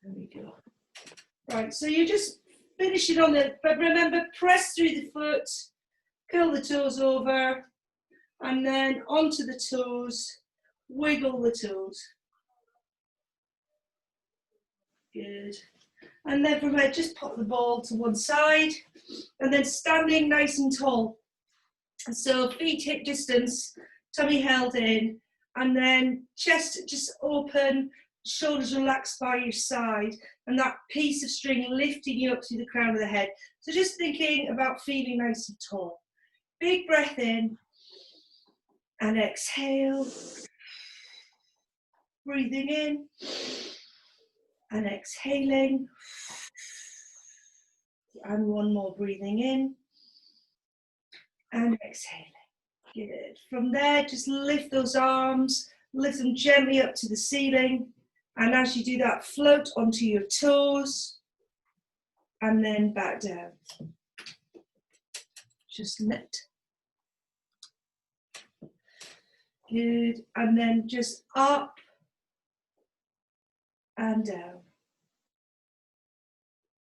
There we go. Right, so you just finish it on the, but remember, press through the foot, curl the toes over, and then onto the toes, wiggle the toes. Good. And then from there, just pop the ball to one side, and then standing nice and tall. And so feet hip distance, tummy held in, and then chest just open, shoulders relaxed by your side, and that piece of string lifting you up to the crown of the head. So just thinking about feeling nice and tall. Big breath in, and exhale. Breathing in, and exhaling. And one more, breathing in, and exhaling. Good. From there, just lift those arms, lift them gently up to the ceiling. And as you do that, float onto your toes and then back down. Just lift. Good. And then just up and down.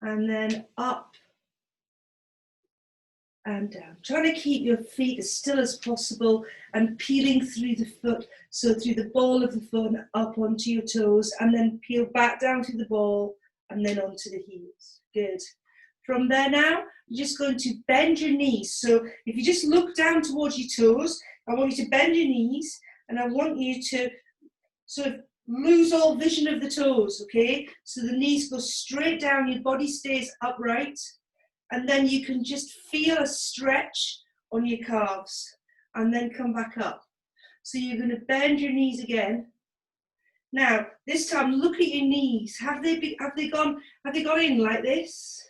And then up and down. Trying to keep your feet as still as possible and peeling through the foot, so through the ball of the foot up onto your toes, and then peel back down to the ball and then onto the heels. Good. From there now, you're just going to bend your knees. So if you just look down towards your toes, I want you to bend your knees, and I want you to sort of lose all vision of the toes, okay? So the knees go straight down, your body stays upright, and then you can just feel a stretch on your calves and then come back up. So you're going to bend your knees again. Now, this time look at your knees. Have they gone in like this,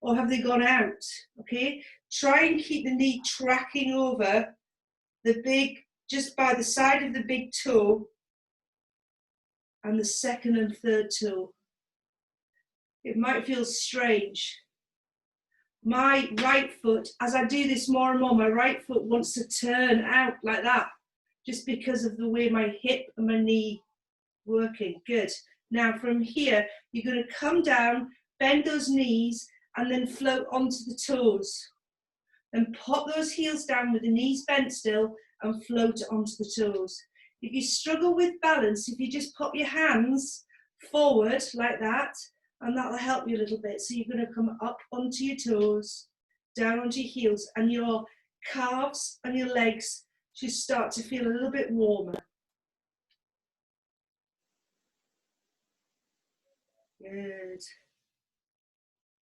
or have they gone out? Okay? Try and keep the knee tracking over the big, just by the side of the big toe and the second and third toe. It might feel strange. My right foot, as I do this more and more, my right foot wants to turn out like that, just because of the way my hip and my knee working. Good. Now from here, you're going to come down, bend those knees, and then float onto the toes. Then pop those heels down with the knees bent still and float onto the toes. If you struggle with balance, if you just pop your hands forward like that, and that'll help you a little bit. So you're going to come up onto your toes, down onto your heels, and your calves and your legs should start to feel a little bit warmer. Good.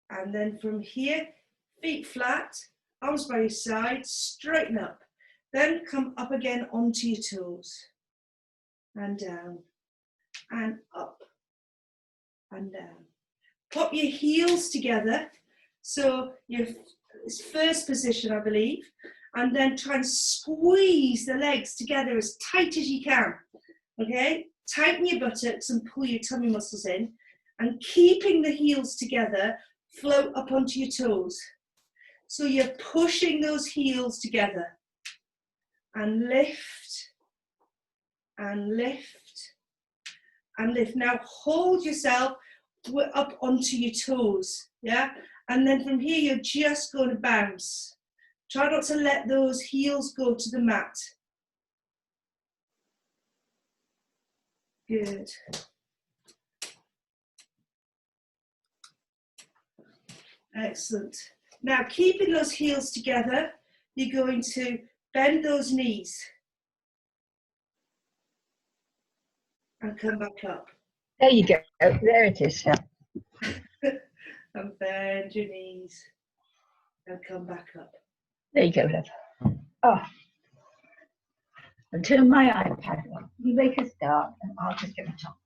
And then from here, feet flat, arms by your side, straighten up. Then come up again onto your toes. And down, and up, and down. Pop your heels together, so your first position, I believe, and then try and squeeze the legs together as tight as you can, okay? Tighten your buttocks and pull your tummy muscles in, and keeping the heels together, float up onto your toes. So you're pushing those heels together, and lift, and lift, and lift. Now hold yourself up onto your toes, yeah? And then from here, you're just going to bounce. Try not to let those heels go to the mat. Good. Excellent. Now, keeping those heels together, you're going to bend those knees and come back up. There you go. There it is. Yeah. And bend your knees and come back up. There you go, love. Oh. And turn my iPad on. You make a start and I'll just get my top.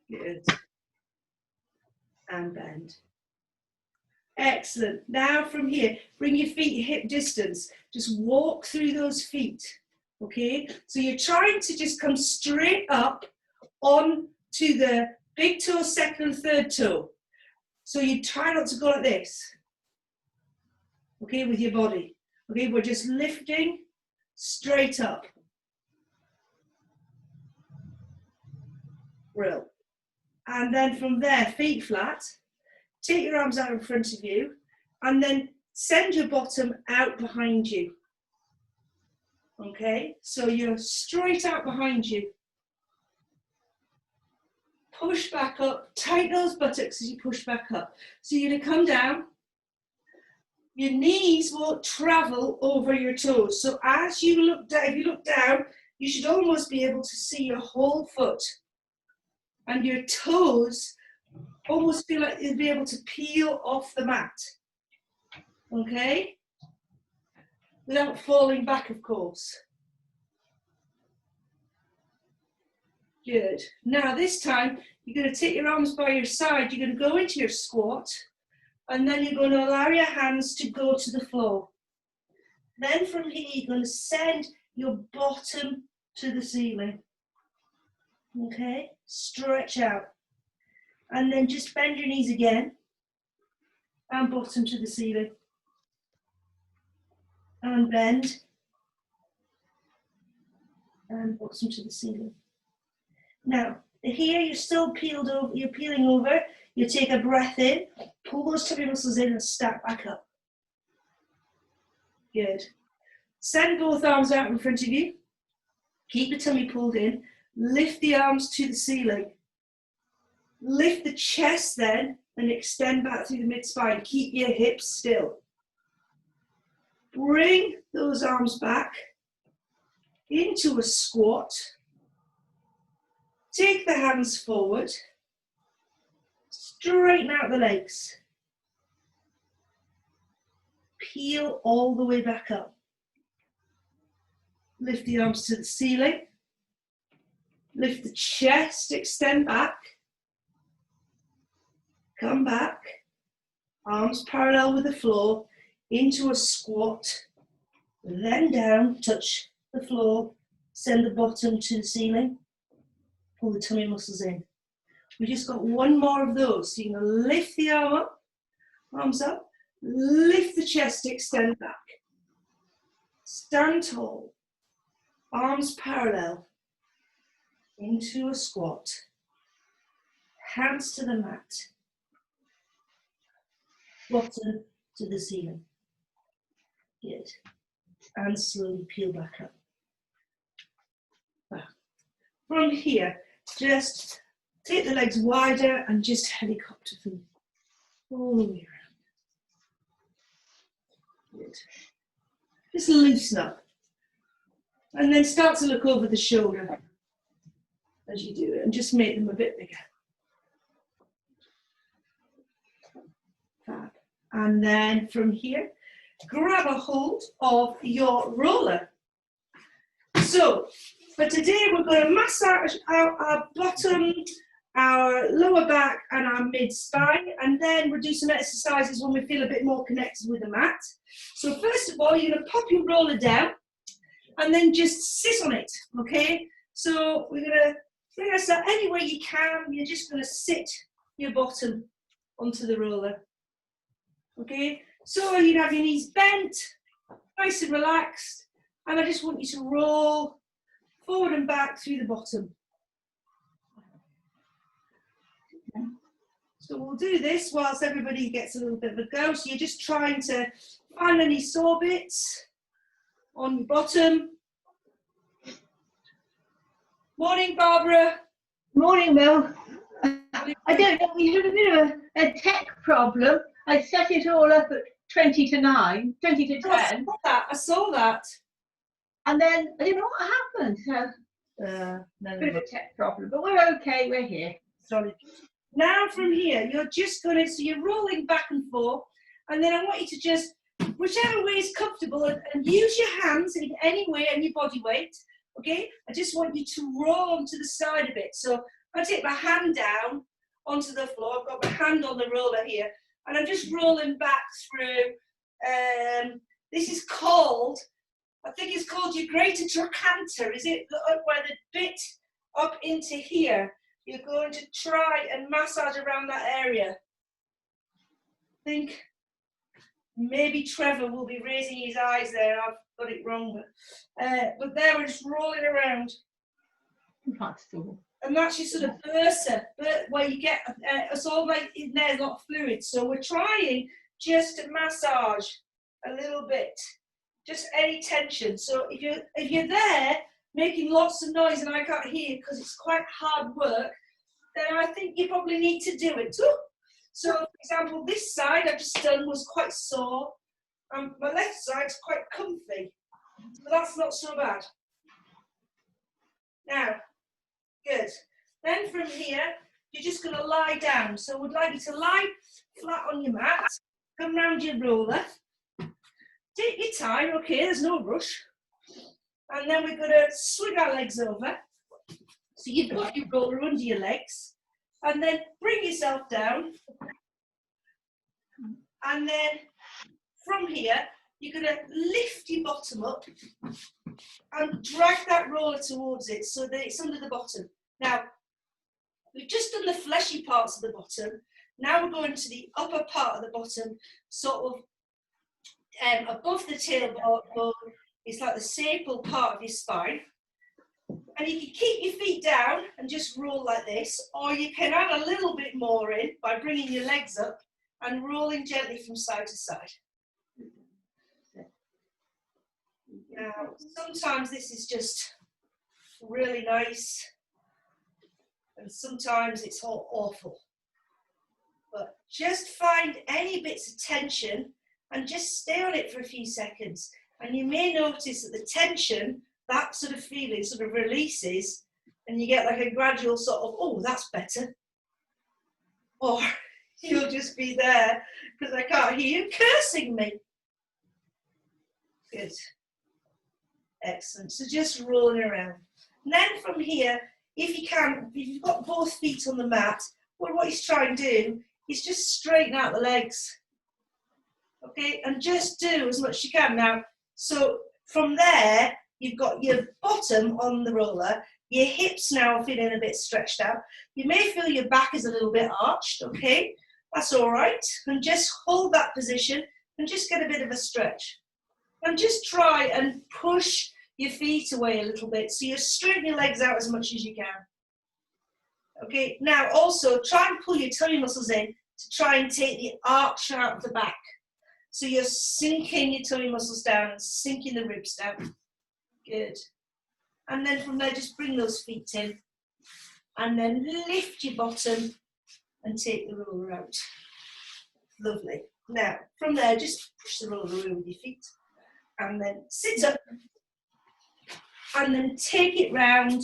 Good. And bend. Excellent. Now from here, bring your feet hip distance. Just walk through those feet. Okay? So you're trying to just come straight up on to the big toe, second and third toe. So you try not to go like this. Okay, with your body. Okay, we're just lifting straight up. Brill. And then from there, feet flat. Take your arms out in front of you, and then send your bottom out behind you. Okay, so you're straight out behind you. Push back up, tighten those buttocks as you push back up. So you're gonna come down. Your knees won't travel over your toes. So as you look down, if you look down, you should almost be able to see your whole foot. And your toes almost feel like you'll be able to peel off the mat. Okay? Without falling back, of course. Good. Now this time, you're going to take your arms by your side. You're going to go into your squat. And then you're going to allow your hands to go to the floor. Then from here, you're going to send your bottom to the ceiling. Okay? Stretch out. And then just bend your knees again. And bottom to the ceiling. And bend. And bottom to the ceiling. Now, here you're still peeled over, you're peeling over. You take a breath in, pull those tummy muscles in and stack back up. Good. Send both arms out in front of you. Keep the tummy pulled in. Lift the arms to the ceiling. Lift the chest then and extend back through the mid-spine. Keep your hips still. Bring those arms back into a squat. Take the hands forward. Straighten out the legs. Peel all the way back up. Lift the arms to the ceiling. Lift the chest, extend back. Come back. Arms parallel with the floor. Into a squat. Then down, touch the floor. Send the bottom to the ceiling. Pull the tummy muscles in. We just got one more of those. So you're going to lift the arm up, arms up, lift the chest, extend back. Stand tall, arms parallel, into a squat, hands to the mat, bottom to the ceiling. Good. And slowly peel back up. Back. From here, just take the legs wider and just helicopter them all the way around. Good. Just loosen up. And then start to look over the shoulder as you do it and just make them a bit bigger. Fab. And then from here, grab a hold of your roller. So, for today, we're going to massage out our bottom, our lower back and our mid-spine, and then we'll do some exercises when we feel a bit more connected with the mat. So first of all, you're going to pop your roller down and then just sit on it, okay? So we're going to bring ourselves anywhere you can. You're just going to sit your bottom onto the roller, okay? So you have your knees bent, nice and relaxed, and I just want you to roll forward and back through the bottom. So we'll do this whilst everybody gets a little bit of a go. So you're just trying to find any sore bits on your bottom. Morning, Barbara. Morning, Mel. I don't know, we had a bit of a tech problem. I set it all up at 20 to 9, 20 to 10. I saw that. And then I don't know what happened. So, bit of a tech problem, but we're okay, we're here. Sorry. Now from here, you're just going to, so you're rolling back and forth, and then I want you to just, whichever way is comfortable, and use your hands in any way and your body weight, okay? I just want you to roll onto the side a bit. So I take my hand down onto the floor, I've got my hand on the roller here, and I'm just rolling back through, this is called, I think it's called your greater trochanter, is it? Where the bit up into here, you're going to try and massage around that area. I think maybe Trevor will be raising his eyes there. I've got it wrong, but there we're just rolling around. That's cool. And that's your sort of bursa, where you get, it's all like in there's a lot of fluid. So we're trying just to massage a little bit, just any tension. So if you're there making lots of noise and I can't hear because it's quite hard work, then I think you probably need to do it too. So, for example, this side I've just done was quite sore, and my left side's quite comfy. So that's not so bad. Now, good. Then from here, you're just going to lie down. So we'd like you to lie flat on your mat, come round your roller. Take your time, okay, there's no rush. And then we're going to swing our legs over. So you've got your roller under your legs. And then bring yourself down. And then from here, you're going to lift your bottom up and drag that roller towards it so that it's under the bottom. Now, we've just done the fleshy parts of the bottom. Now we're going to the upper part of the bottom, sort of above the tailbone. It's like the sacral part of your spine. And you can keep your feet down and just roll like this, or you can add a little bit more in by bringing your legs up and rolling gently from side to side. Now, sometimes this is just really nice, and sometimes it's all awful. But just find any bits of tension and just stay on it for a few seconds. And you may notice that the tension, that sort of feeling sort of releases, and you get like a gradual sort of, oh, that's better. Or you'll just be there because I can't hear you cursing me. Good. Excellent. So just rolling around. And then from here, if you can, if you've got both feet on the mat, well, what you try and do is just straighten out the legs. Okay, and just do as much as you can. Now, so from there, you've got your bottom on the roller, your hips now are feeling a bit stretched out. You may feel your back is a little bit arched, okay? That's all right. And just hold that position and just get a bit of a stretch. And just try and push your feet away a little bit so you straighten your legs out as much as you can. Okay, now also try and pull your tummy muscles in to try and take the arch out of the back. So you're sinking your tummy muscles down and sinking the ribs down. Good. And then from there, just bring those feet in. And then lift your bottom and take the roller out. Lovely. Now, from there, just push the roller away with your feet. And then sit up. And then take it round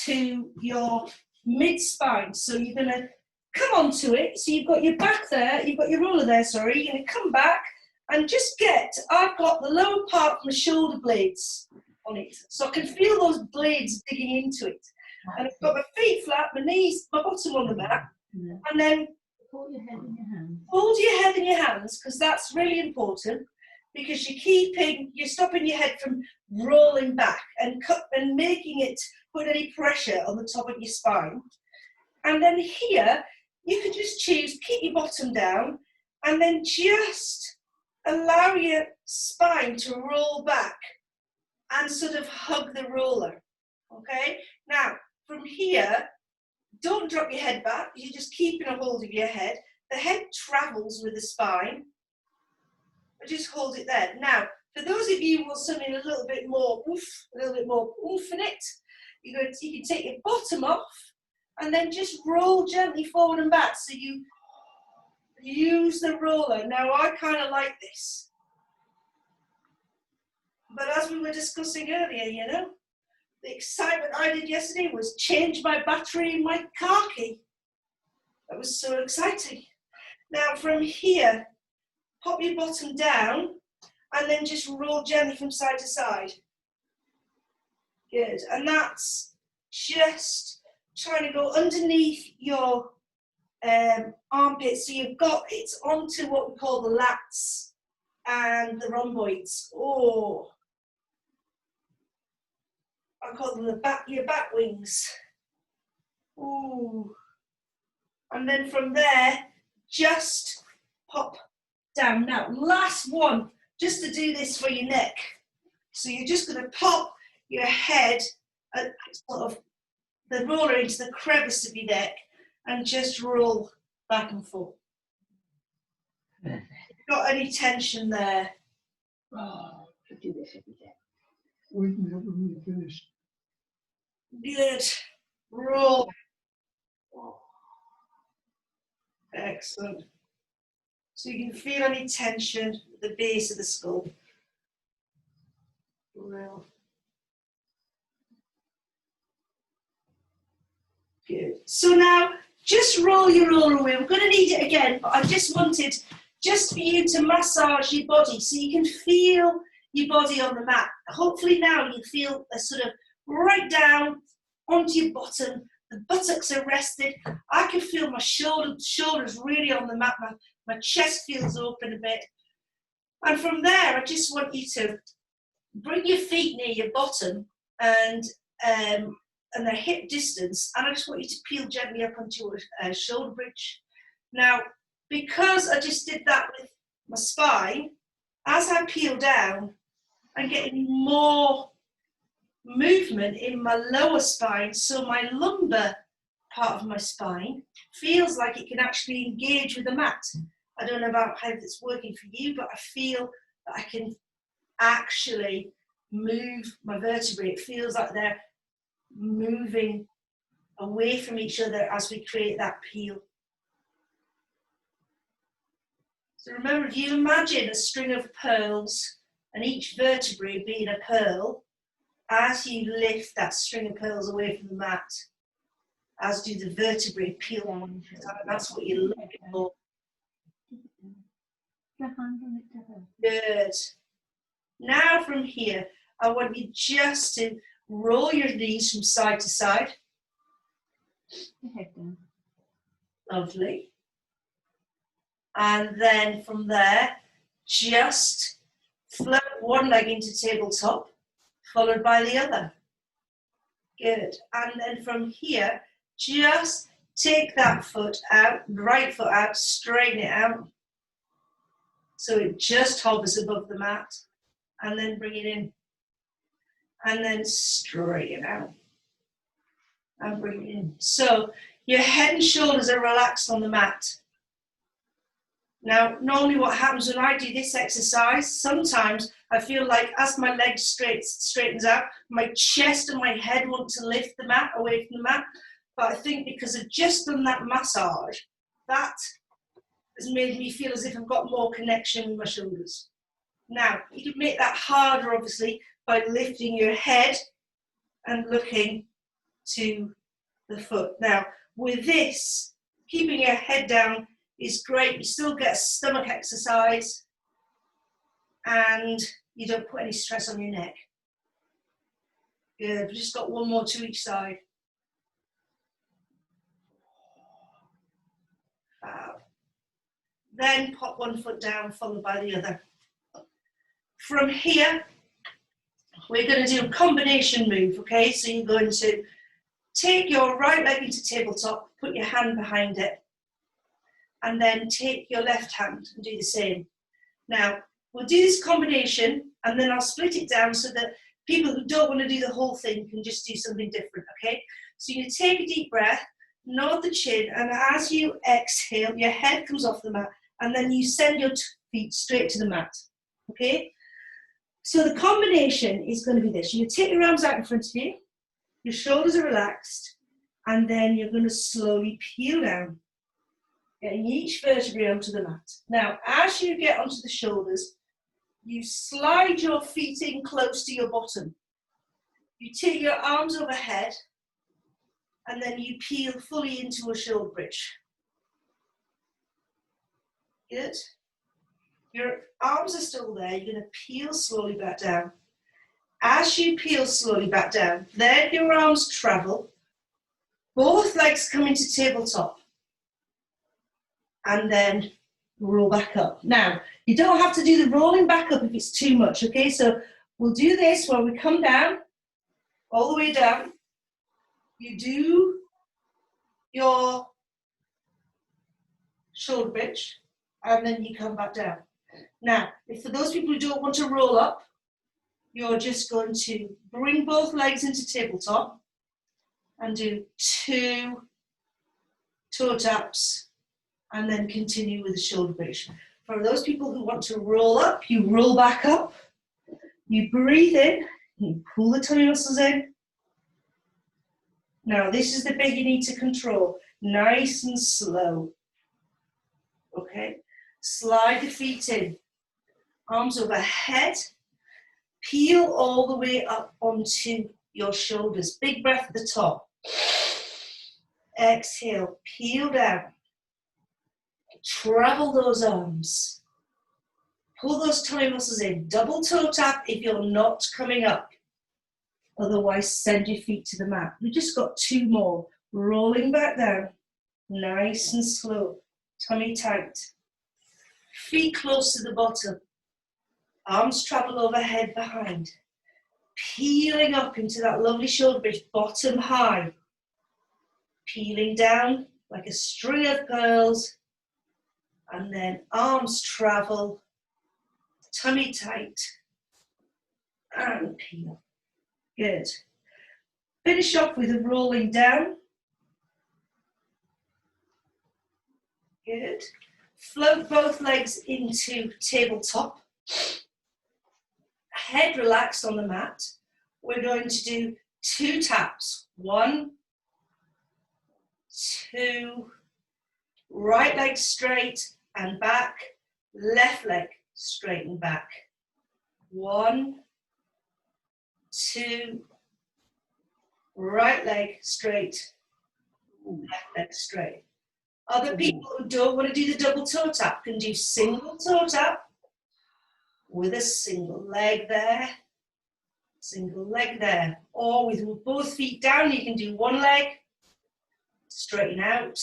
to your mid-spine. So you're going to come onto it. So you've got your back there, you've got your roller there, sorry. You're going to come back and just get, I've got the lower part of my shoulder blades on it. So I can feel those blades digging into it. And I've got my feet flat, my knees, my bottom on the mat. And then hold your head in your hands. Hold your head in your hands, because that's really important, because you're stopping your head from rolling back and making it put any pressure on the top of your spine. And then here, you can just choose, keep your bottom down, and then just allow your spine to roll back and sort of hug the roller, okay? Now, from here, don't drop your head back, you're just keeping a hold of your head. The head travels with the spine, but just hold it there. Now, for those of you who want something a little bit more oomph in it, you can take your bottom off and then just roll gently forward and back. So you use the roller. Now, I kind of like this. But as we were discussing earlier, you know, the excitement I did yesterday was change my battery in my car key. That was so exciting. Now, from here, pop your bottom down and then just roll gently from side to side. Good. And that's just trying to go underneath your armpits. So you've got it onto what we call the lats and the rhomboids. Oh, I call them your back wings. Ooh. And then from there, just pop down. Now, last one, just to do this for your neck. So you're just going to pop your head and sort of the roller into the crevice of your neck and just roll back and forth. Got any tension there? Oh, I do this every day. We can help when we finish. Good. Roll. Excellent. So you can feel any tension at the base of the skull. Roll. Good. So now, just roll your roller away. We're going to need it again, but I just wanted just for you to massage your body so you can feel your body on the mat. Hopefully now you feel a sort of right down onto your bottom. The buttocks are rested. I can feel my shoulders really on the mat. My chest feels open a bit. And from there, I just want you to bring your feet near your bottom and their hip distance, and I just want you to peel gently up onto your shoulder bridge. Now, because I just did that with my spine, as I peel down, I'm getting more movement in my lower spine, so my lumbar part of my spine feels like it can actually engage with the mat. I don't know about how it's working for you, but I feel that I can actually move my vertebrae. It feels like they're moving away from each other as we create that peel. So remember, if you imagine a string of pearls and each vertebrae being a pearl, as you lift that string of pearls away from the mat, as do the vertebrae peel on, that's what you're looking for. Good. Now from here, I want you just to roll your knees from side to side. Lovely. And then from there, just float one leg into tabletop, followed by the other. Good. And then from here, just take that foot out, right foot out, straighten it out. So it just hovers above the mat. And then bring it in. And then straighten out. And bring it in. So your head and shoulders are relaxed on the mat. Now, normally what happens when I do this exercise, sometimes I feel like as my leg straightens out, my chest and my head want to lift the mat away from the mat. But I think because I've just done that massage, that has made me feel as if I've got more connection with my shoulders. Now, you can make that harder, obviously, by lifting your head and looking to the foot. Now, with this, keeping your head down is great. You still get stomach exercise and you don't put any stress on your neck. Good. We've just got one more to each side. Then pop one foot down, followed by the other. From here, we're going to do a combination move, okay? So you're going to take your right leg into tabletop, put your hand behind it, and then take your left hand and do the same. Now, we'll do this combination, and then I'll split it down so that people who don't want to do the whole thing can just do something different, okay? So you take a deep breath, nod the chin, and as you exhale, your head comes off the mat, and then you send your feet straight to the mat, okay? So the combination is going to be this. You take your arms out in front of you, your shoulders are relaxed, and then you're going to slowly peel down, getting each vertebrae onto the mat. Now, as you get onto the shoulders, you slide your feet in close to your bottom. You take your arms overhead, and then you peel fully into a shoulder bridge. Good. Your arms are still there. You're going to peel slowly back down. As you peel slowly back down, then your arms travel. Both legs come into tabletop. And then roll back up. Now, you don't have to do the rolling back up if it's too much, okay? So we'll do this where we come down, all the way down. You do your shoulder bridge, and then you come back down. Now, if for those people who don't want to roll up, you're just going to bring both legs into tabletop, and do 2 toe taps, and then continue with the shoulder bridge. For those people who want to roll up, you roll back up, you breathe in, you pull the tummy muscles in. Now this is the bit you need to control, nice and slow. Okay, slide the feet in, arms overhead, peel all the way up onto your shoulders. Big breath at the top. Exhale, peel down. Travel those arms. Pull those tummy muscles in. Double toe tap if you're not coming up. Otherwise, send your feet to the mat. We just got 2 more. Rolling back down. Nice and slow. Tummy tight. Feet close to the bottom. Arms travel overhead behind. Peeling up into that lovely shoulder bridge, bottom high. Peeling down like a string of pearls. And then arms travel, tummy tight, and peel. Good. Finish off with a rolling down. Good. Float both legs into tabletop. Head relaxed on the mat. We're going to do 2 taps. 1, 2, right leg straight and back, left leg straight and back. 1, 2, right leg straight, left leg straight. Other people who don't want to do the double toe tap can do single toe tap with a single leg there, or with both feet down, you can do 1 leg, straighten out,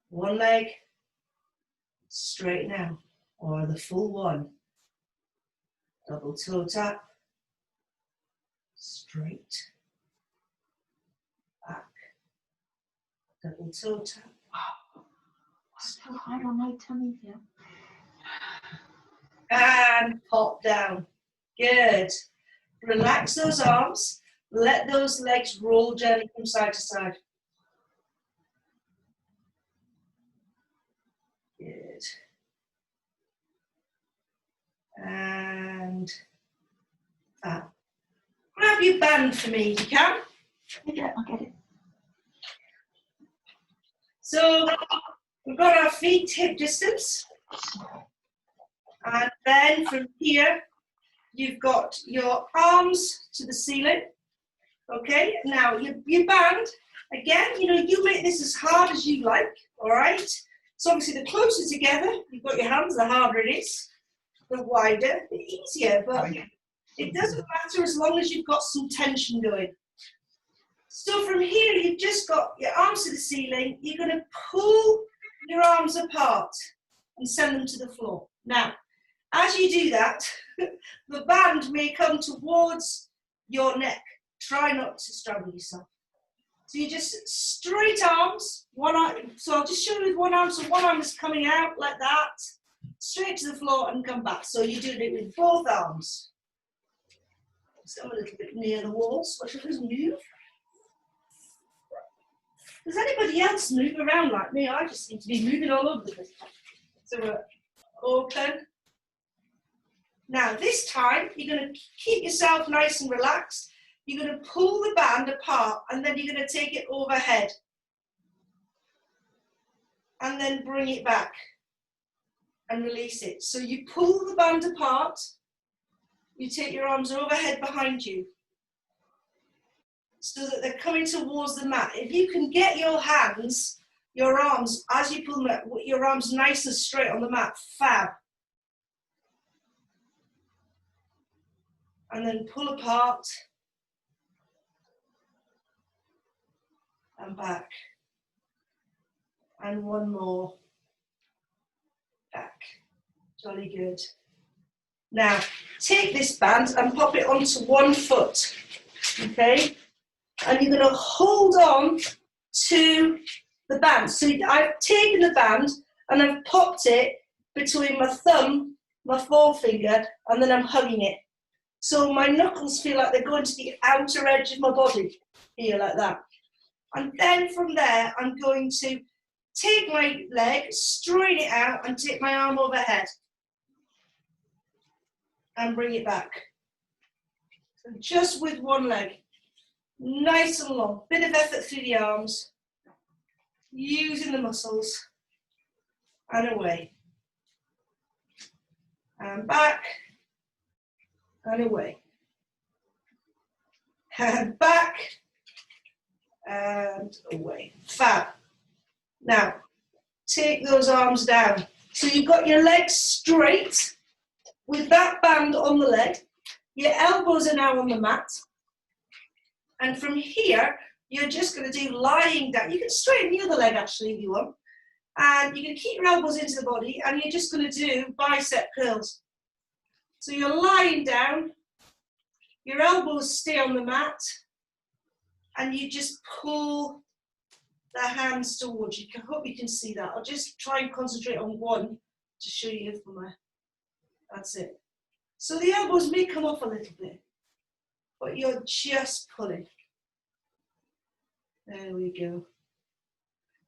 1 leg, straighten out, or the full one. Double toe tap, straight, back, double toe tap. Wow. So hard on my tummy here. And pop down. Good. Relax those arms. Let those legs roll gently from side to side. Good. And grab your band for me if you can. I'll get it. So we've got our feet hip distance. And then from here, you've got your arms to the ceiling. Okay, now your band, again, you make this as hard as you like, all right? So obviously the closer together you've got your hands, the harder it is. The wider, the easier, but it doesn't matter as long as you've got some tension going. So from here, you've just got your arms to the ceiling. You're going to pull your arms apart and send them to the floor. Now, as you do that, the band may come towards your neck. Try not to strangle yourself. So you just straight arms, one arm. So I'll just show you with one arm. So one arm is coming out like that, straight to the floor and come back. So you're doing it with both arms. So I'm a little bit near the wall, so I should just move. Does anybody else move around like me? I just seem to be moving all over the place. So we're open. Now this time, you're going to keep yourself nice and relaxed. You're going to pull the band apart and then you're going to take it overhead. And then bring it back and release it. So you pull the band apart, you take your arms overhead behind you so that they're coming towards the mat. If you can get your hands, your arms, as you pull them up, your arms nice and straight on the mat, fab. And then pull apart and back. And one more. Back. Jolly good. Now, take this band and pop it onto one foot. Okay? And you're going to hold on to the band. So I've taken the band and I've popped it between my thumb, my forefinger, and then I'm hugging it. So my knuckles feel like they're going to the outer edge of my body, here, like that. And then from there, I'm going to take my leg, straighten it out, and take my arm overhead. And bring it back. So just with one leg. Nice and long. Bit of effort through the arms. Using the muscles. And away. And back. And away. And back. And away. Fab. Now, take those arms down. So you've got your legs straight with that band on the leg. Your elbows are now on the mat. And from here, you're just going to do lying down. You can straighten the other leg actually if you want. And you're going to keep your elbows into the body and you're just going to do bicep curls. So you're lying down, your elbows stay on the mat, and you just pull the hands towards you. I hope you can see that. I'll just try and concentrate on one to show you from there. That's it. So the elbows may come off a little bit, but you're just pulling. There we go.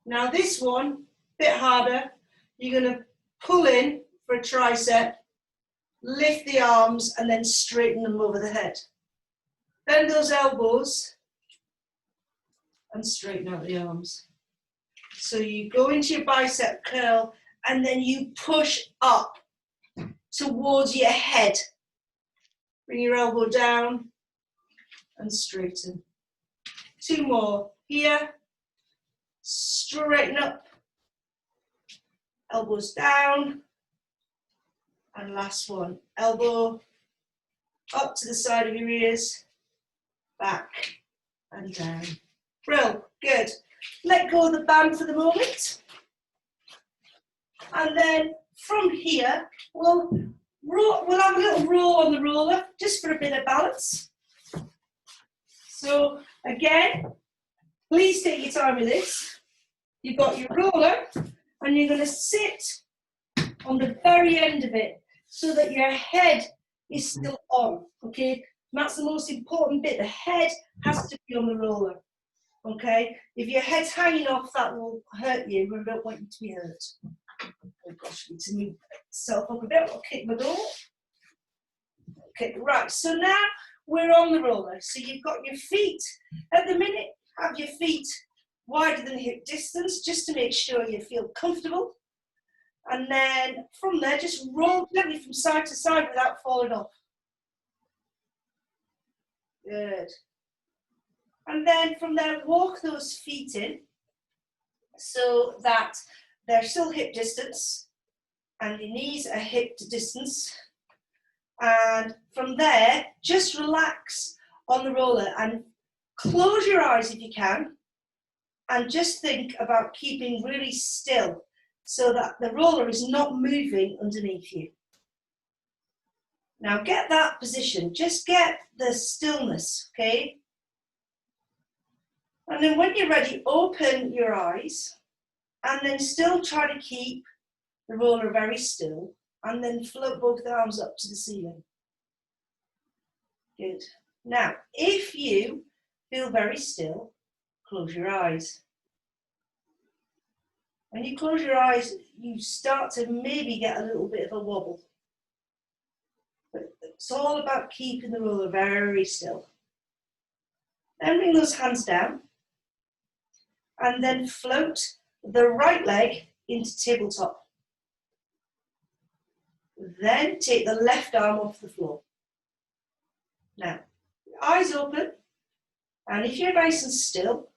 Now this one, a bit harder. You're going to pull in for a tricep, lift the arms, and then straighten them over the head. Bend those elbows and straighten out the arms. So you go into your bicep curl and then you push up towards your head. Bring your elbow down and straighten. Two more. Here, straighten up, elbows down, and last one, elbow up to the side of your ears, back and down. Brill, good. Let go of the band for the moment. And then from here, we'll have a little roll on the roller, just for a bit of balance. So again, please take your time with this. You've got your roller, and you're going to sit on the very end of it so that your head is still on, okay? And that's the most important bit. The head has to be on the roller, okay? If your head's hanging off, that will hurt you. We don't want you to be hurt. Oh gosh, I need to move myself up a bit. I'll kick my door. Okay, right. So now we're on the roller. So you've got your feet. At the minute, have your feet wider than hip distance, just to make sure you feel comfortable. And then from there, just roll gently from side to side without falling off. Good. And then from there, walk those feet in so that they're still hip distance and your knees are hip distance. And from there, just relax on the roller and close your eyes if you can, and just think about keeping really still so that the roller is not moving underneath you. Now get that position, just get the stillness, okay? And then when you're ready, open your eyes and then still try to keep the roller very still and then float both arms up to the ceiling. Good. Now, if you feel very still, close your eyes. When you close your eyes, you start to maybe get a little bit of a wobble. But it's all about keeping the roller very still. Then bring those hands down and then float the right leg into tabletop. Then take the left arm off the floor. Now, eyes open, and if you're nice and still,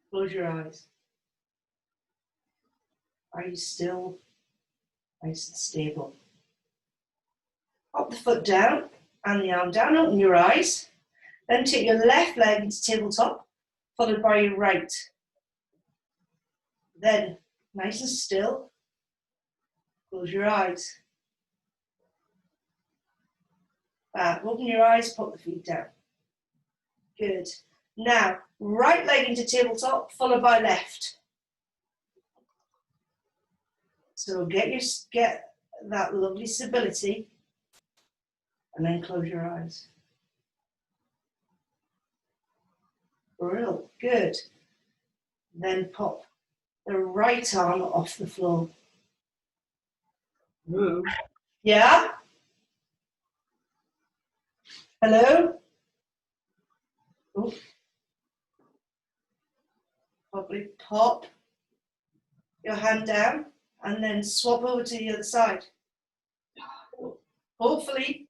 close your eyes. Are you still nice and stable? Pop the foot down and the arm down, open your eyes. Then take your left leg into tabletop, followed by your right. Then, nice and still, close your eyes. Open your eyes, pop the feet down. Good. Now, right leg into tabletop, followed by left. So get that lovely stability. And then close your eyes. Real good. Then pop the right arm off the floor. Hello? Yeah? Hello? Oh. Probably pop your hand down and then swap over to the other side. Hopefully,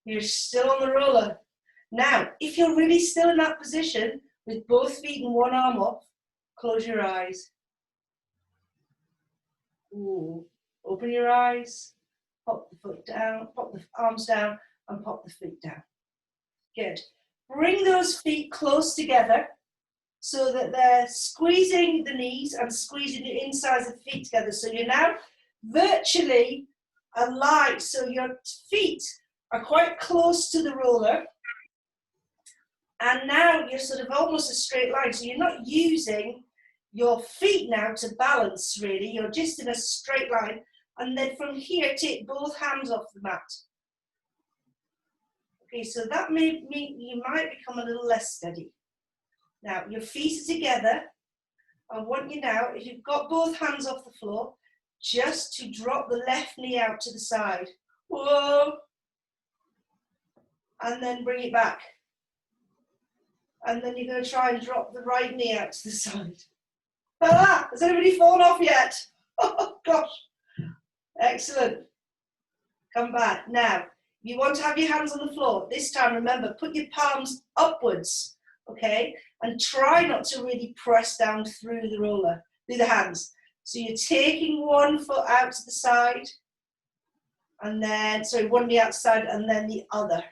you're still on the roller. Now, if you're really still in that position with both feet and one arm off, close your eyes. Ooh. Open your eyes, pop the foot down, pop the arms down, and pop the feet down. Good. Bring those feet close together so that they're squeezing the knees and squeezing the insides of the feet together. So you're now virtually aligned. So your feet are quite close to the roller. And now you're sort of almost a straight line. So you're not using your feet now to balance, really. You're just in a straight line. And then from here, take both hands off the mat. Okay, so that may mean you might become a little less steady. Now, your feet are together. I want you now, if you've got both hands off the floor, just to drop the left knee out to the side. Whoa! And then bring it back. And then you're going to try and drop the right knee out to the side. Ah, has anybody fallen off yet? Oh, gosh. Excellent. Come back. Now, you want to have your hands on the floor. This time, remember, put your palms upwards, okay? And try not to really press down through the roller, through the hands. So you're taking one foot out to the side, and then, sorry, one knee outside, and then the other.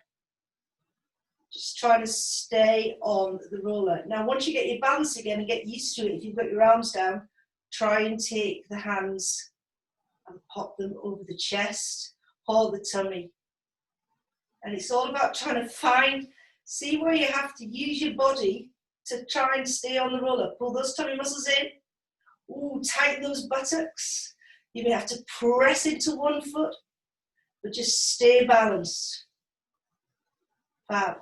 Just trying to stay on the roller. Now, once you get your balance again and get used to it, if you've got your arms down, try and take the hands and pop them over the chest, hold the tummy. And it's all about trying to see where you have to use your body to try and stay on the roller. Pull those tummy muscles in. Ooh, tighten those buttocks. You may have to press into one foot, but just stay balanced. Fab.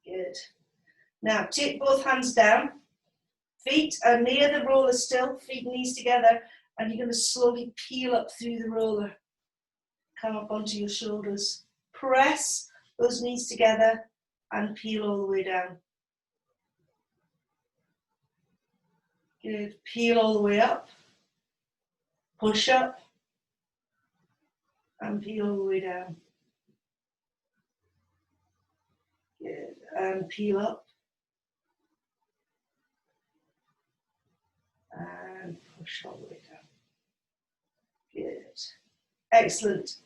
Good. Now, take both hands down. Feet are near the roller still, feet and knees together, and you're going to slowly peel up through the roller. Come up onto your shoulders. Press those knees together and peel all the way down. Good. Peel all the way up. Push up. And peel all the way down. Good. And peel up. And push all the way down. Good. Excellent.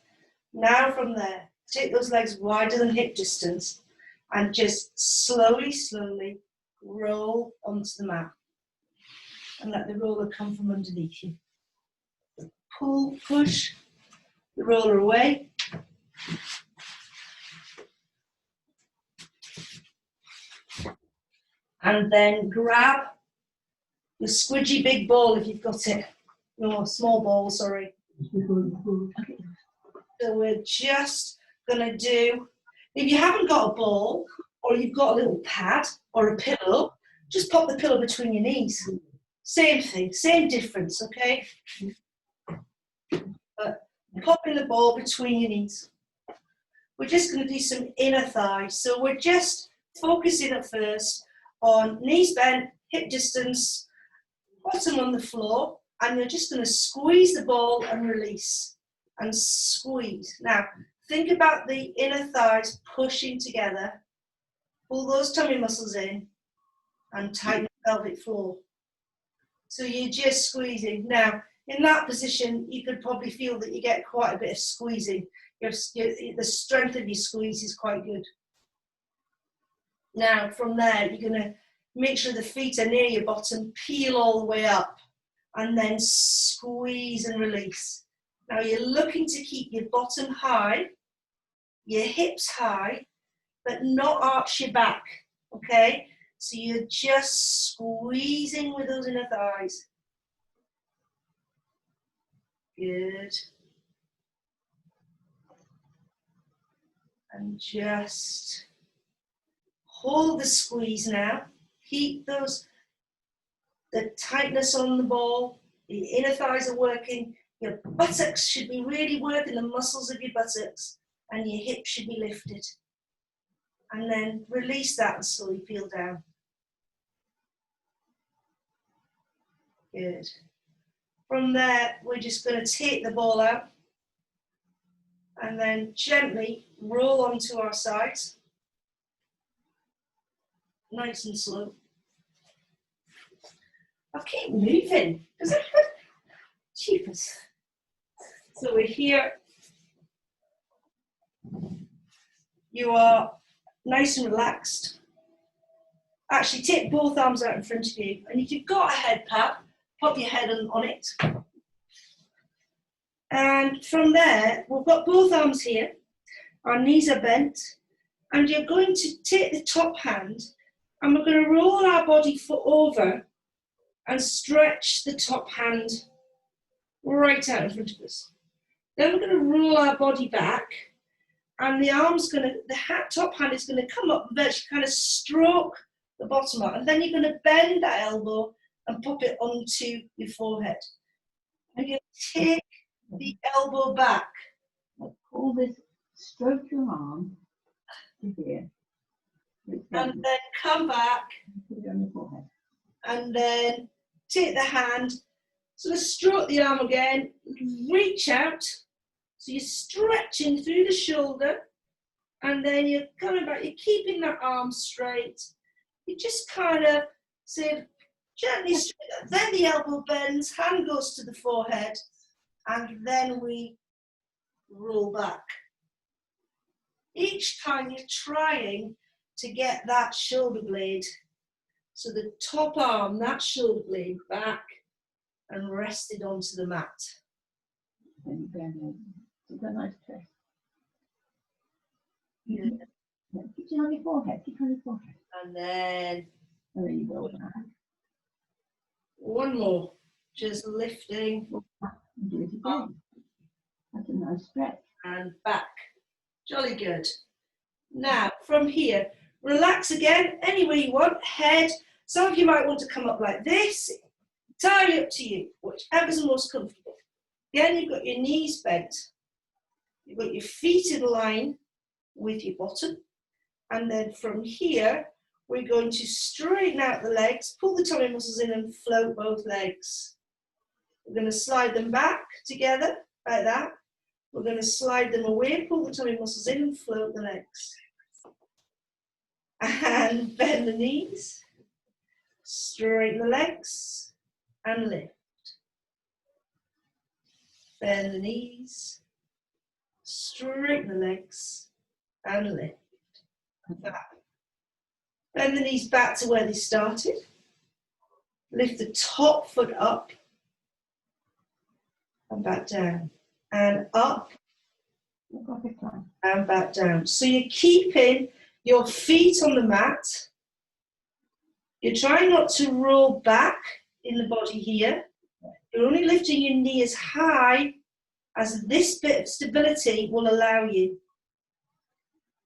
Now from there, take those legs wider than hip distance and just slowly, slowly roll onto the mat. And let the roller come from underneath you. Pull, push the roller away. And then grab the squidgy big ball if you've got it. No, small ball, sorry. So we're just going to do, if you haven't got a ball or you've got a little pad or a pillow, just pop the pillow between your knees. Same thing, same difference, okay? But popping the ball between your knees. We're just going to do some inner thighs. So we're just focusing at first on knees bent, hip distance, bottom on the floor, and you're just going to squeeze the ball and release. And squeeze. Now, think about the inner thighs pushing together. Pull those tummy muscles in and tighten the pelvic floor. So you're just squeezing. Now, in that position, you could probably feel that you get quite a bit of squeezing. The strength of your squeeze is quite good. Now, from there, you're going to make sure the feet are near your bottom, peel all the way up, and then squeeze and release. Now you're looking to keep your bottom high, your hips high, but not arch your back, okay? So you're just squeezing with those inner thighs. Good. And just hold the squeeze now. Keep the tightness on the ball. The inner thighs are working. Your buttocks should be really working, the muscles of your buttocks, and your hips should be lifted. And then release that and slowly peel down. Good. From there, we're just going to take the ball out and then gently roll onto our sides. Nice and slow. I'll keep moving. Cheapers. So we're here. You are nice and relaxed. Actually, take both arms out in front of you. And if you've got a head pad, pop your head on it. And from there, we've got both arms here. Our knees are bent. And you're going to take the top hand and we're going to roll our body foot over and stretch the top hand right out in front of us. Then we're going to roll our body back and the top hand is going to come up and virtually kind of stroke the bottom out. And then you're going to bend that elbow and pop it onto your forehead. And you take the elbow back. Pull this, stroke your arm to here. And then come back. Put it on your forehead. And then take the hand, sort of stroke the arm again, reach out. So you're stretching through the shoulder, and then you're coming back, you're keeping that arm straight. You just kind of say, gently straight, then the elbow bends, hand goes to the forehead, and then we roll back. Each time you're trying to get that shoulder blade, so the top arm, that shoulder blade back and rested onto the mat. Then bend over. It's a nice twist. Yeah. Keep it on your forehead. Keep it on your forehead. And then And then you roll back. one more, just lifting And do it again. That's a nice stretch. and back. Jolly good. Now, from here, relax again, any way you want, head. Some of you might want to come up like this. Entirely up to you, whichever's most comfortable. Again, you've got your knees bent. You've got your feet in line with your bottom. And then from here, we're going to straighten out the legs, pull the tummy muscles in and float both legs. We're going to slide them back together, like that. We're going to slide them away, pull the tummy muscles in and float the legs. And bend the knees, straighten the legs, and lift. Bend the knees, straighten the legs, and lift. Back. Bend the knees back to where they started. Lift the top foot up and back down. And up and back down. So you're keeping your feet on the mat. You're trying not to roll back in the body here. You're only lifting your knee as high as this bit of stability will allow you.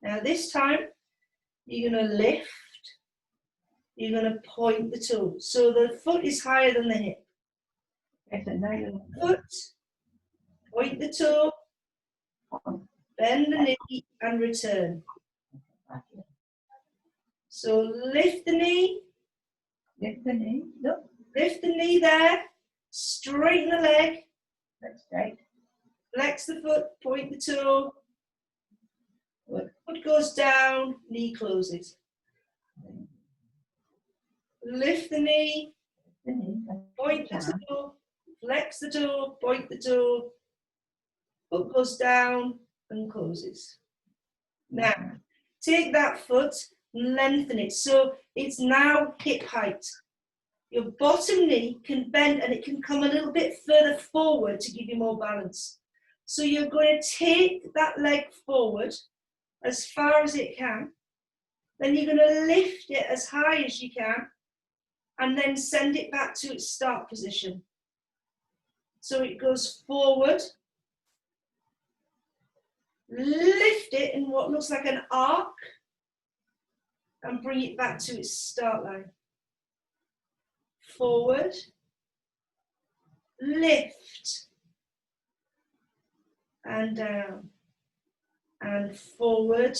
Now this time, you're going to lift. You're going to point the toe. So the foot is higher than the hip. Foot, point the toe, bend the knee and return. So lift the knee. Lift the knee. Look. Lift the knee there. Straighten the leg. That's straight. Flex the foot, point the toe. Foot goes down, knee closes. Lift the knee, point the toe, flex the toe, point the toe. Foot goes down and closes. Now, take that foot, lengthen it so it's now hip height. Your bottom knee can bend and it can come a little bit further forward to give you more balance. So you're going to take that leg forward as far as it can. Then you're going to lift it as high as you can and then send it back to its start position. So it goes forward, Lift it in what looks like an arc and bring it back to its start line. Forward, lift, and down, and forward,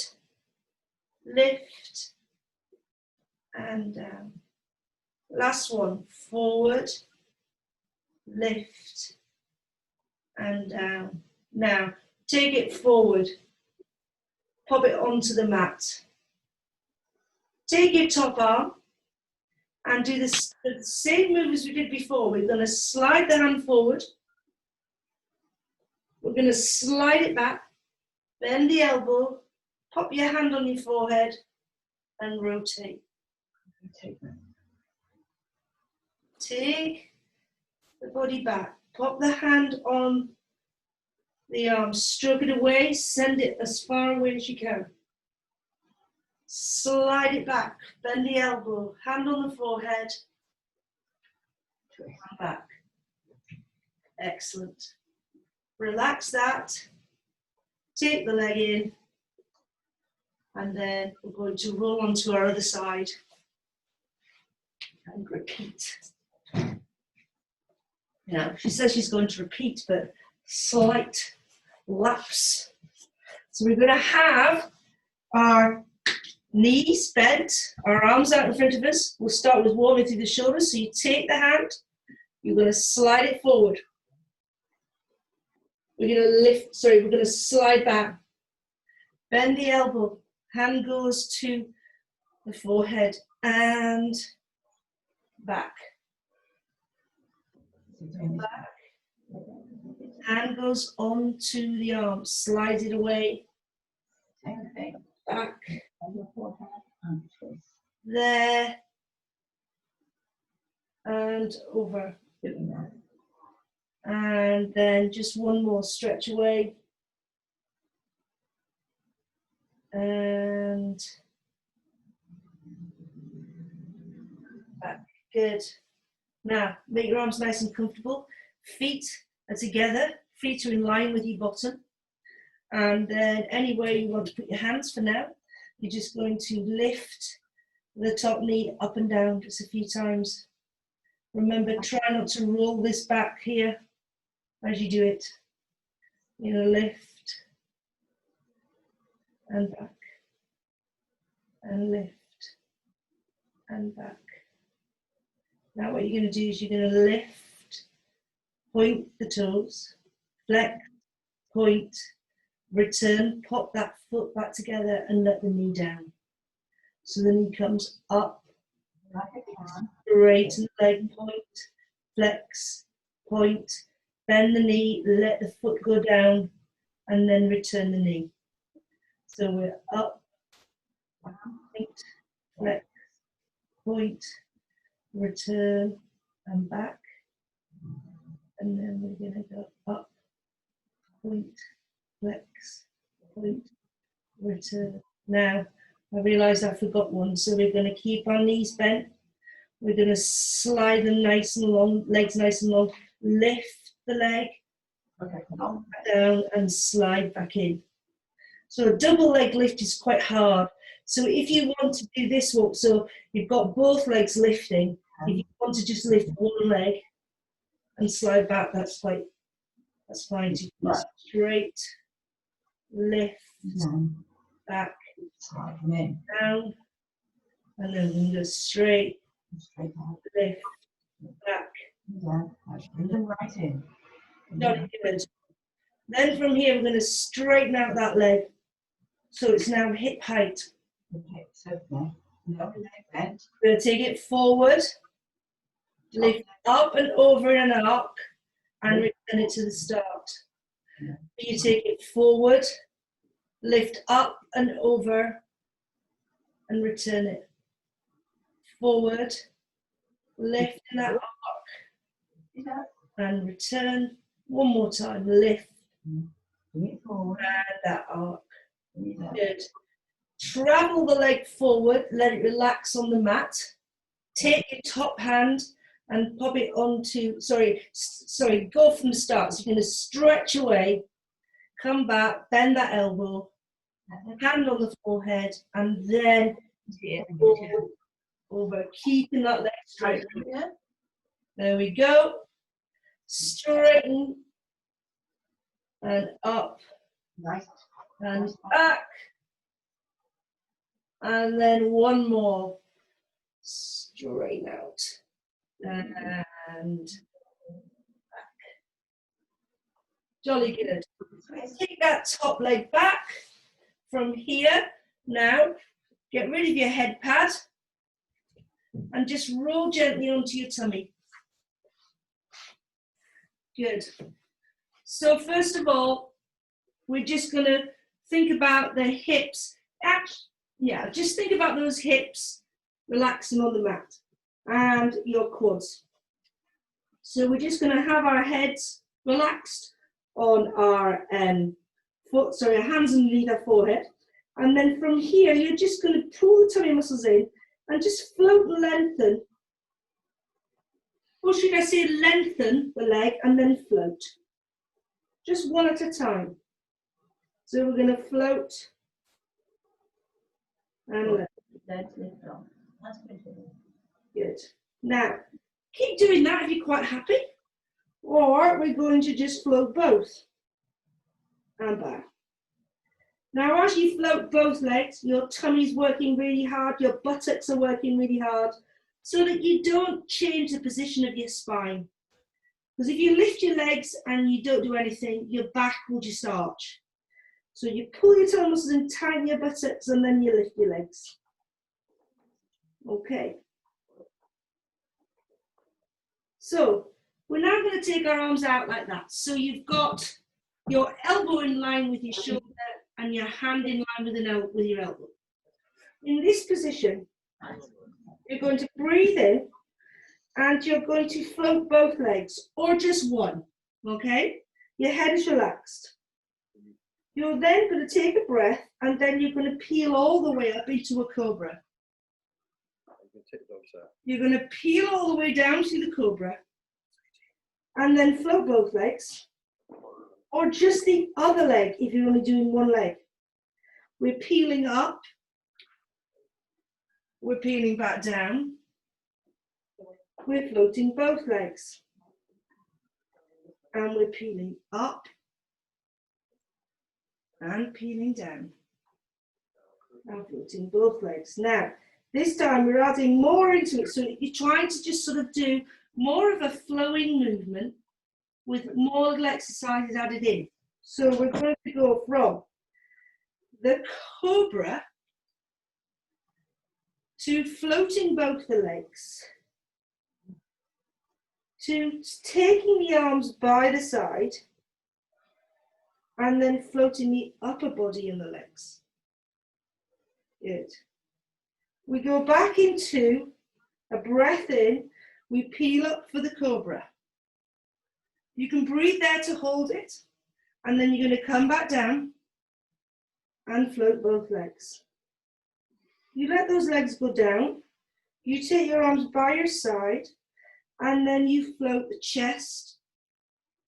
lift, and down. Last one, forward, lift, and down. Now, take it forward, pop it onto the mat. Take your top arm and do the same move as we did before. We're going to slide the hand forward. We're going to slide it back, bend the elbow, pop your hand on your forehead, and rotate. Take the body back, pop the hand on the arm, stroke it away, send it as far away as you can. Slide it back, bend the elbow, hand on the forehead, and back. Excellent. Relax that, take the leg in, and then we're going to roll onto our other side and repeat. Now, she says she's going to repeat, but slight lapse. So we're going to have our knees bent, our arms out in front of us. We'll start with warming through the shoulders. So you take the hand, you're going to slide it forward. We're going to slide back. Bend the elbow, hand goes to the forehead and back. Back. Hand goes onto the arm, slide it away. Back. There. And over. And then just one more stretch away. And back. Good. Now, make your arms nice and comfortable. Feet are together. Feet are in line with your bottom. And then anywhere you want to put your hands for now, you're just going to lift the top knee up and down just a few times. Remember, try not to roll this back here as you do it. You're going to lift and back and lift and back. Now what you're going to do is you're going to lift, point the toes, flex, point, return, pop that foot back together and let the knee down. So the knee comes up, straighten the leg, point, flex, point, bend the knee, let the foot go down, and then return the knee. So we're up, point, flex, point, return, and back. And then we're going to go up, point, flex, point, return. Now, I realised I forgot one, so we're going to keep our knees bent. We're going to slide them nice and long, legs nice and long, lift the leg, up, down, and slide back in. So a double leg lift is quite hard. So if you want to do this walk, so you've got both legs lifting, if you want to just lift one leg and slide back, that's fine. Straight, lift, back, down, and then we go straight, lift, back. Right in. Not good. Then from here, we're going to straighten out that leg. So it's now hip height. Okay, so no leg bent. We're going to take it forward, lift up and over in an arc, and return it to the start. You take it forward, lift up and over, and return it. Forward, lift in that arc, and return. One more time, lift, and that arc. Good. Travel the leg forward, let it relax on the mat. Take your top hand and pop it onto, go from the start. So you're going to stretch away, come back, bend that elbow, hand on the forehead, and then over, keeping that leg straight. There we go. Straighten and up Nice. and back. And then one more. Straighten out and back. Jolly good. Take that top leg back from here. Now, get rid of your head pad and just roll gently onto your tummy. Good. So first of all, we're just going to think about the hips. Yeah, just think about those hips relaxing on the mat and your quads. So we're just going to have our heads relaxed on our our hands underneath our forehead. And then from here, you're just going to pull the tummy muscles in and just float and lengthen. Or should I say lengthen the leg and then float. Just one at a time. So we're going to float and lengthen. Let's lift off. That's good. Good. Now, keep doing that if you're quite happy. Or we're going to just float both. And back. Now, as you float both legs, your tummy's working really hard, your buttocks are working really hard, so that you don't change the position of your spine. Because if you lift your legs and you don't do anything, your back will just arch. So you pull your tummy muscles and tighten your buttocks, and then you lift your legs. Okay. So we're now going to take our arms out like that. So you've got your elbow in line with your shoulder and your hand in line with your elbow. In this position, you're going to breathe in and you're going to float both legs or just one, okay? Your head is relaxed. You're then going to take a breath and then you're going to peel all the way up into a cobra. You're going to peel all the way down to the cobra and then float both legs, or just the other leg if you're only doing one leg. We're peeling up, we're peeling back down, we're floating both legs, and we're peeling up and peeling down, and floating both legs. Now, this time we're adding more into it, so you're trying to just sort of do more of a flowing movement with more little exercises added in. So we're going to go from the cobra to floating both the legs, to taking the arms by the side, and then floating the upper body and the legs. Good. We go back into a breath in, we peel up for the cobra. You can breathe there to hold it, and then you're going to come back down and float both legs. You let those legs go down, you take your arms by your side, and then you float the chest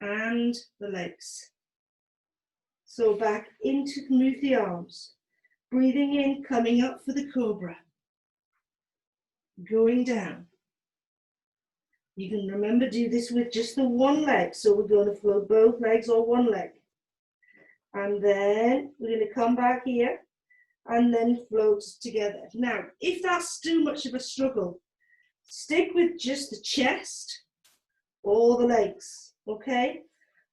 and the legs. So back into, move the arms. Breathing in, coming up for the cobra. Going down. You can remember do this with just the one leg. So we're going to float both legs or one leg. And then we're going to come back here and then float together. Now, if that's too much of a struggle, stick with just the chest or the legs, okay?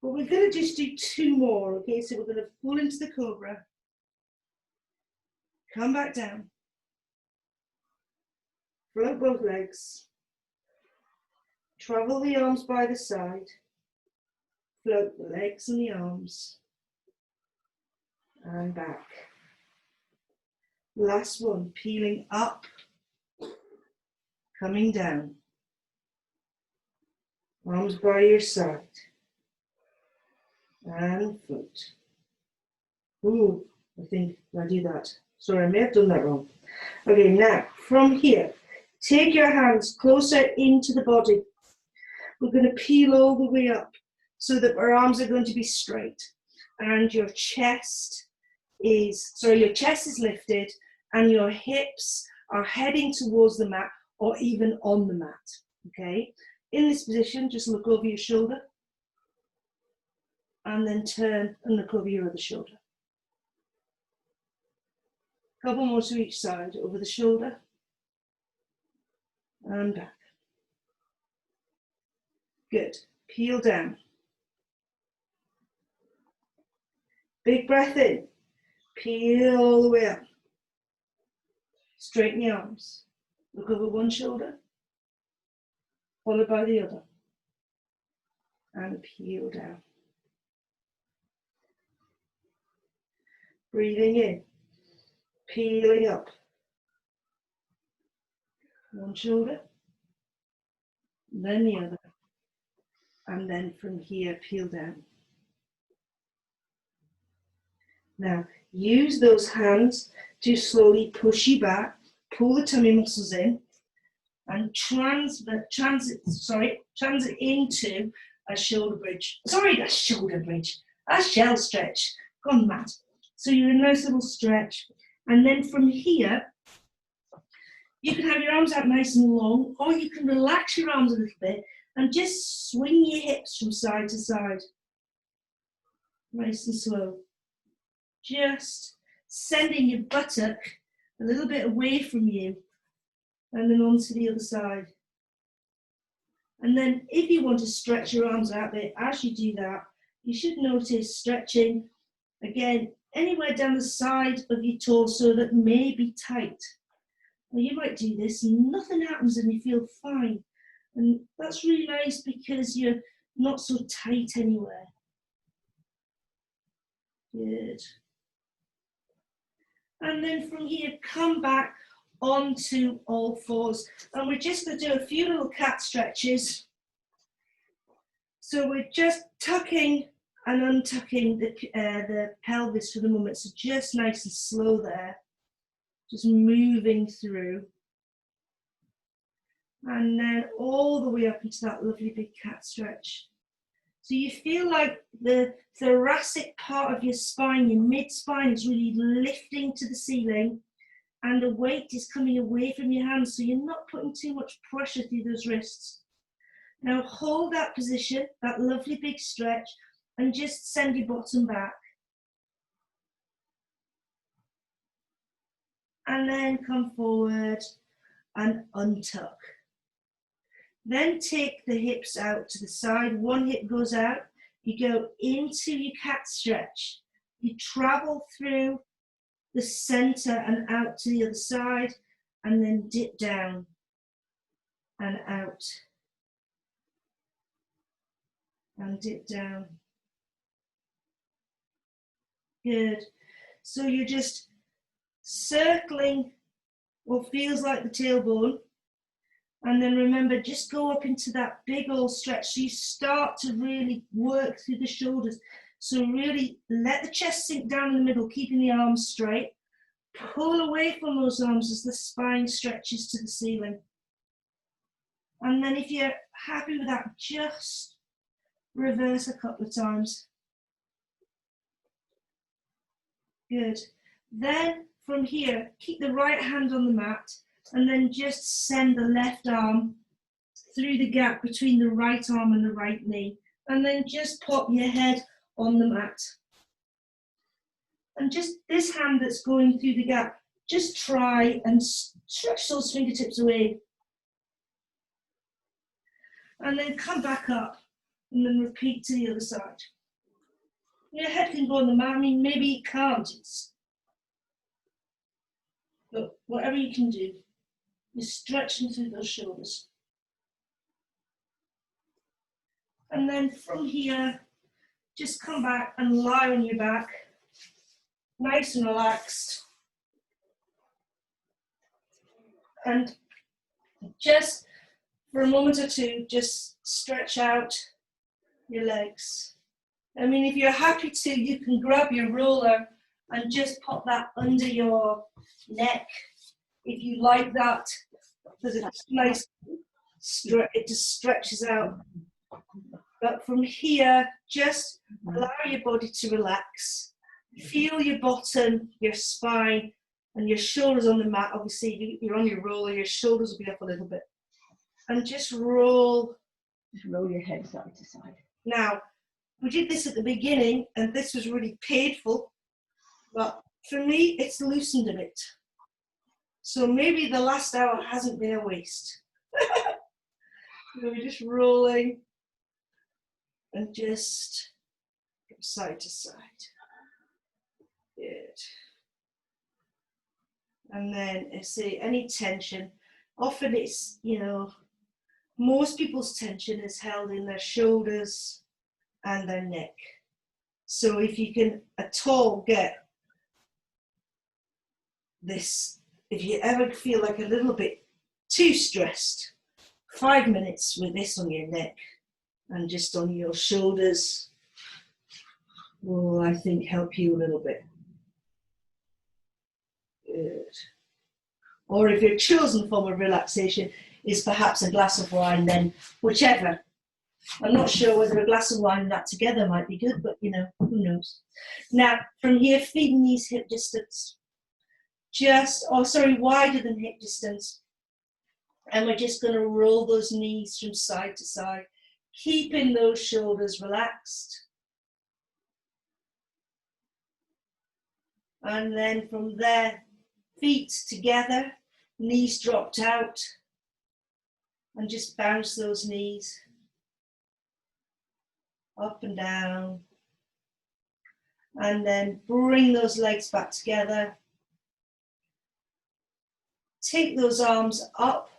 But we're going to just do two more, okay? So we're going to pull into the cobra, come back down, float both legs, travel the arms by the side, float the legs and the arms, and back. Last one, peeling up, coming down, arms by your side, and float. Ooh, I think I do that. Sorry, I may have done that wrong. Okay, now from here, take your hands closer into the body. We're going to peel all the way up so that our arms are going to be straight. and your chest is lifted and your hips are heading towards the mat or even on the mat, okay? In this position, just look over your shoulder and then turn and look over your other shoulder. Couple more to each side, over the shoulder and back. Good. Peel down. Big breath in. Peel all the way up. Straighten the arms. Look over one shoulder, followed by the other. And peel down. Breathing in. Peeling up. One shoulder, then the other. And then from here, peel down. Now, use those hands to slowly push you back, pull the tummy muscles in, and transit into a shoulder bridge. A shell stretch. Gone mad. So you're in a nice little stretch. And then from here, you can have your arms out nice and long, or you can relax your arms a little bit and just swing your hips from side to side. Nice and slow. Just sending your buttock a little bit away from you and then onto the other side. And then if you want to stretch your arms out there, as you do that, you should notice stretching, again, anywhere down the side of your torso that may be tight. Well, you might do this and nothing happens and you feel fine. And that's really nice because you're not so tight anywhere. Good. And then from here, come back onto all fours. And we're just going to do a few little cat stretches. So we're just tucking and untucking the pelvis for the moment. So just nice and slow there. Just moving through. And then all the way up into that lovely big cat stretch. So you feel like the thoracic part of your spine, your mid-spine is really lifting to the ceiling and the weight is coming away from your hands, so you're not putting too much pressure through those wrists. Now hold that position, that lovely big stretch, and just send your bottom back. And then come forward and untuck. Then take the hips out to the side. One hip goes out. You go into your cat stretch. You travel through the center and out to the other side, and then dip down and out. And dip down. Good. So you're just circling what feels like the tailbone. And then remember, just go up into that big old stretch. So you start to really work through the shoulders. So really let the chest sink down in the middle, keeping the arms straight. Pull away from those arms as the spine stretches to the ceiling. And then if you're happy with that, just reverse a couple of times. Good. Then from here, keep the right hand on the mat. And then just send the left arm through the gap between the right arm and the right knee. And then just pop your head on the mat. And just this hand that's going through the gap, just try and stretch those fingertips away. And then come back up and then repeat to the other side. Your head can go on the mat. I mean, maybe it can't. But whatever you can do. You're stretching through those shoulders. And then from here, just come back and lie on your back, nice and relaxed. And just for a moment or two, just stretch out your legs. I mean, if you're happy to, you can grab your roller and just pop that under your neck. If you like that, because it's nice, it just stretches out. But from here, just allow your body to relax. Feel your bottom, your spine, and your shoulders on the mat. Obviously, you're on your roller, your shoulders will be up a little bit. And just roll. Just roll your head side to side. Now, we did this at the beginning, and this was really painful. But for me, it's loosened a bit. So maybe the last hour hasn't been a waste. So we're just rolling and just from side to side. Good. And then I say any tension, often it's, you know, most people's tension is held in their shoulders and their neck. So if you can at all get this, if you ever feel like a little bit too stressed, 5 minutes with this on your neck and just on your shoulders will, I think, help you a little bit. Good. Or if your chosen form of relaxation is perhaps a glass of wine, then whichever. I'm not sure whether a glass of wine and that together might be good, but you know, who knows. Now, from here, feet and knees hip distance. Wider than hip distance. And we're just going to roll those knees from side to side, keeping those shoulders relaxed. And then from there, feet together, knees dropped out, and just bounce those knees up and down. And then bring those legs back together. Take those arms up.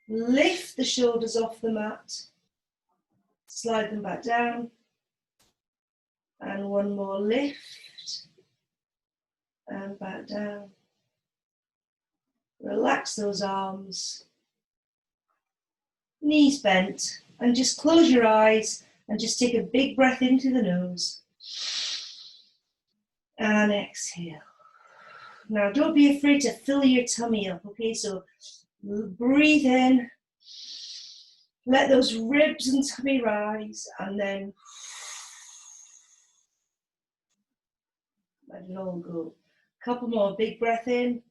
Lift the shoulders off the mat. Slide them back down. And one more lift. And back down. Relax those arms. Knees bent. And just close your eyes and just take a big breath into the nose. And exhale. Now don't be afraid to fill your tummy up, okay? So breathe in. Let those ribs and tummy rise, and then let it all go. Couple more, big breath in.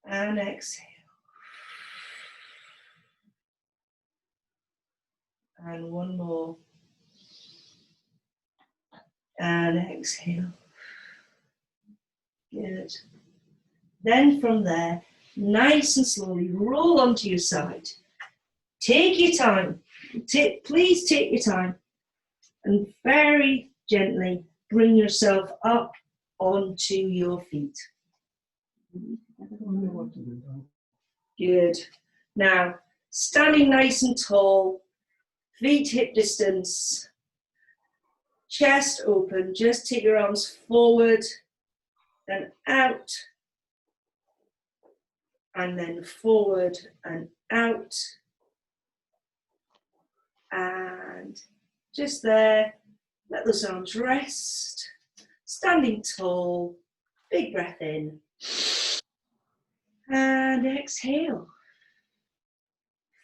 And exhale. And one more. And exhale. Good. Then from there, nice and slowly roll onto your side. Take your time. Please take your time. And very gently bring yourself up onto your feet. Good. Now, standing nice and tall, feet hip distance, chest open, just take your arms forward and out, and then forward and out, and just there, let those arms rest, standing tall, big breath in, and exhale.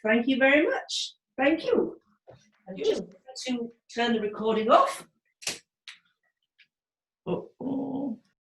Thank you very much. Thank you. I'm just going to turn the recording off.